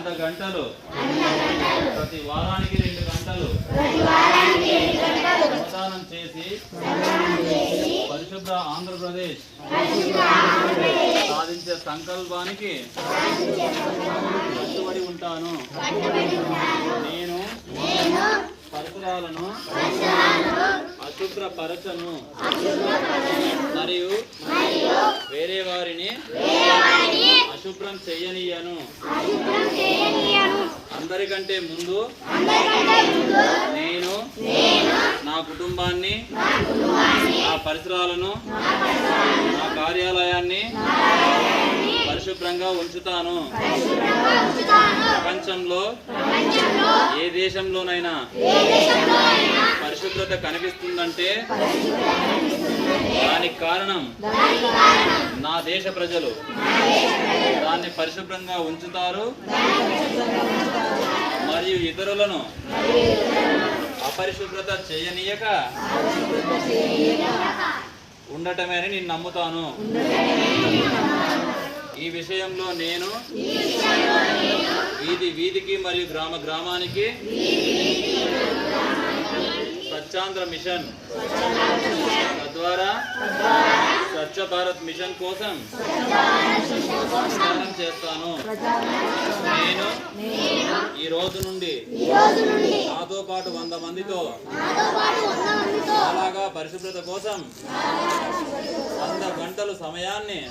అర్ధ గంటలు ప్రతి వారానికి 2 గంటలు శ్రమదానం చేసి పరిశుభ్ర ఆంధ్రప్రదేశ్ సాధించే సంకల్పానికి కట్టుబడి ఉంటాను. నేను పరిసరాలను అశుభ్రపరచను మరియు వేరే వారిని అశుభ్రం చేయనీయను. అందరికంటే ముందు నేను నా కుటుంబాన్ని, నా పరిసరాలను, నా కార్యాలయాన్ని పరిశుభ్రంగా ఉంచుతాను. ప్రపంచంలో ఏ దేశంలోనైనా పరిశుభ్రత కనిపిస్తుందంటే దానికి కారణం నా దేశ ప్రజలు దాన్ని పరిశుభ్రంగా ఉంచుతారు మరియు ఇతరులను అపరిశుభ్రత చేయనీయక ఉండటమే అని నేను నమ్ముతాను. ఈ విషయంలో నేను వీధి వీధికి మరియు గ్రామ గ్రామానికి స్వచ్ఛాంధ్ర మిషన్ తద్వారా స్వచ్ఛ భారత్ మిషన్ కోసం ప్రచారం చేస్తాను. నేను ఈ రోజు నుండి నాతో పాటు 100 మందితో అలాగా పరిశుభ్రత కోసం 100 గంటలు సమయాన్ని